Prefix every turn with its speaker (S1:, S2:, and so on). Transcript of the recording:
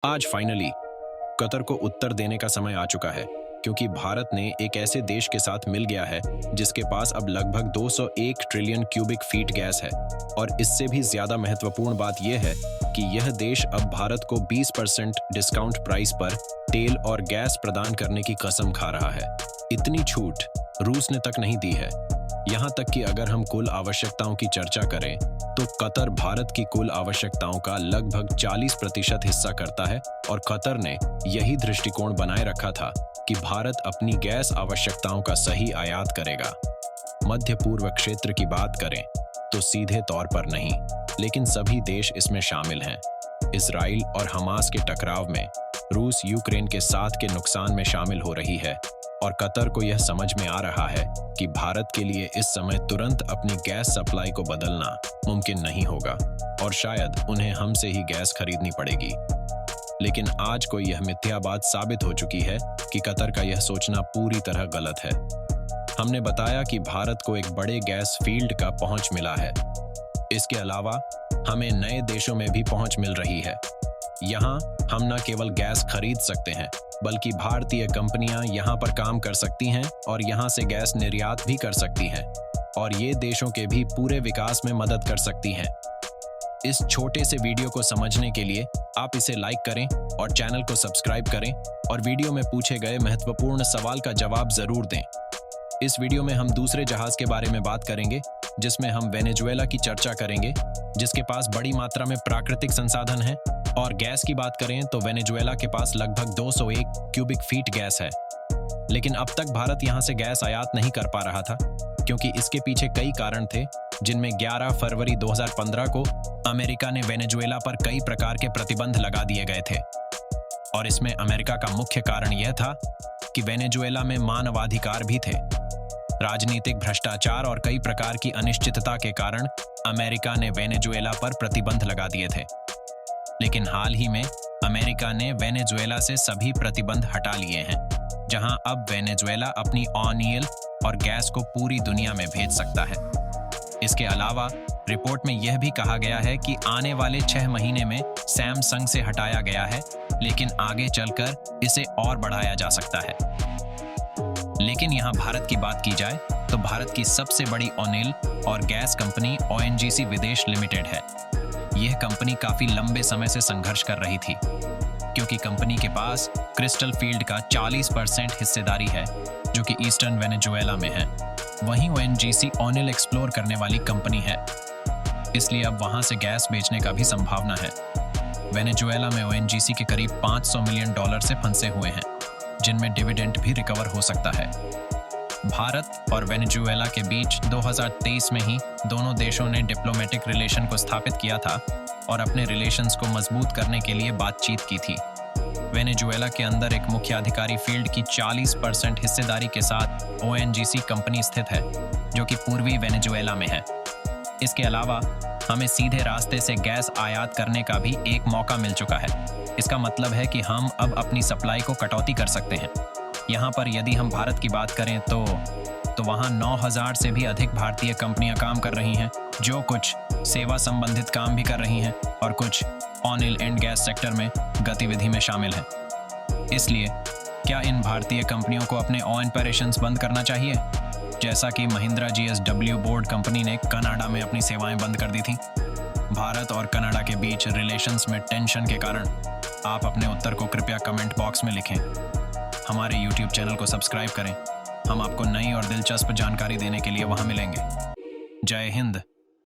S1: आज finally Qatar को उत्तर देने का समय आ चुका है, क्योंकि भारत ने एक ऐसे देश के साथ मिल गया है जिसके पास अब लगभग 201 ट्रिलियन क्यूबिक फीट गैस है। और इससे भी ज्यादा महत्वपूर्ण बात यह है कि यह देश अब भारत को 20% डिस्काउंट प्राइस पर तेल और गैस प्रदान करने की कसम खा रहा है। इतनी छूट रूस ने तक नहीं दी है। यहाँ तक कि अगर हम कुल आवश्यकताओं की चर्चा करें तो कतर भारत की कुल आवश्यकताओं का लगभग 40% हिस्सा करता है, और कतर ने यही दृष्टिकोण बनाए रखा था कि भारत अपनी गैस आवश्यकताओं का सही आयात करेगा। मध्य पूर्व क्षेत्र की बात करें तो सीधे तौर पर नहीं, लेकिन सभी देश इसमें शामिल हैं। इजराइल और हमास के टकराव में रूस यूक्रेन के साथ के नुकसान में शामिल हो रही है, और कतर को यह समझ में आ रहा है कि भारत के लिए इस समय तुरंत अपनी गैस सप्लाई को बदलना मुमकिन नहीं होगा, और शायद उन्हें हमसे ही गैस खरीदनी पड़ेगी। लेकिन आज को यह मिथ्या बात साबित हो चुकी है कि कतर का यह सोचना पूरी तरह गलत है। हमने बताया कि भारत को एक बड़े गैस फील्ड का पहुंच मिला है। इसके अलावा हमें नए देशों में भी पहुंच मिल रही है। यहाँ हम न केवल गैस खरीद सकते हैं, बल्कि भारतीय कंपनियां यहाँ पर काम कर सकती हैं और यहाँ से गैस निर्यात भी कर सकती हैं, और ये देशों के भी पूरे विकास में मदद कर सकती हैं। इस छोटे से वीडियो को समझने के लिए आप इसे लाइक करें और चैनल को सब्सक्राइब करें, और वीडियो में पूछे गए महत्वपूर्ण सवाल का जवाब जरूर दें। इस वीडियो में हम दूसरे जहाज के बारे में बात करेंगे, जिसमें हम वेनेजुएला की चर्चा करेंगे, जिसके पास बड़ी मात्रा में प्राकृतिक संसाधन है। और गैस की बात करें तो वेनेजुएला के पास लगभग 201 क्यूबिक फीट गैस है। लेकिन अब तक भारत यहां से गैस आयात नहीं कर पा रहा था, क्योंकि इसके पीछे कई कारण थे, जिनमें 11 फरवरी 2015 को अमेरिका ने वेनेजुएला पर कई प्रकार के प्रतिबंध लगा दिए गए थे। और इसमें अमेरिका का मुख्य कारण यह था कि वेनेजुएला में मानवाधिकार भी थे। राजनीतिक भ्रष्टाचार और कई प्रकार की अनिश्चितता के कारण अमेरिका ने वेनेजुएला पर प्रतिबंध लगा दिए थे। लेकिन हाल ही में अमेरिका ने वेनेजुएला से सभी प्रतिबंध हटा लिए हैं, जहां अब वेनेजुएला अपनी ऑयल और गैस को पूरी दुनिया में भेज सकता है। इसके अलावा रिपोर्ट में यह भी कहा गया है कि आने वाले 6 महीने में सैमसंग से हटाया गया है, लेकिन आगे चलकर इसे और बढ़ाया जा सकता है। लेकिन यहाँ भारत की बात की जाए तो भारत की सबसे बड़ी ऑयल और गैस कंपनी ONGC विदेश लिमिटेड है। यह कंपनी काफी लंबे समय से संघर्ष कर रही थी, क्योंकि कंपनी के पास क्रिस्टल फील्ड का 40% हिस्सेदारी है, जो कि ईस्टर्न वेनेजुएला में है। वहीं ONGC ऑयल एक्सप्लोर करने वाली कंपनी है, इसलिए अब वहां से गैस बेचने का भी संभावना है। वेनेजुएला में ONGC के करीब $500 मिलियन से फंसे हुए हैं, जिनमें डिविडेंड भी रिकवर हो सकता है। भारत और वेनेजुएला के बीच 2023 में ही दोनों देशों ने डिप्लोमेटिक रिलेशन को स्थापित किया था और अपने रिलेशंस को मजबूत करने के लिए बातचीत की थी। वेनेजुएला के अंदर एक मुख्य अधिकारी फील्ड की 40% हिस्सेदारी के साथ ONGC कंपनी स्थित है, जो कि पूर्वी वेनेजुएला में है। इसके अलावा हमें सीधे रास्ते से गैस आयात करने का भी एक मौका मिल चुका है। इसका मतलब है कि हम अब अपनी सप्लाई को कटौती कर सकते हैं। यहाँ पर यदि हम भारत की बात करें तो वहाँ 9000 से भी अधिक भारतीय कंपनियां काम कर रही हैं, जो कुछ सेवा संबंधित काम भी कर रही हैं और कुछ ऑयल एंड गैस सेक्टर में गतिविधि में शामिल हैं। इसलिए क्या इन भारतीय कंपनियों को अपने ऑपरेशंस बंद करना चाहिए, जैसा कि महिंद्रा GSW बोर्ड कंपनी ने कनाडा में अपनी सेवाएं बंद कर दी थी? भारत और कनाडा के बीच रिलेशंस में टेंशन के कारण आप अपने उत्तर को कृपया कमेंट बॉक्स में लिखें। हमारे YouTube चैनल को सब्सक्राइब करें। हम आपको नई और दिलचस्प जानकारी देने के लिए वहां मिलेंगे। जय हिंद।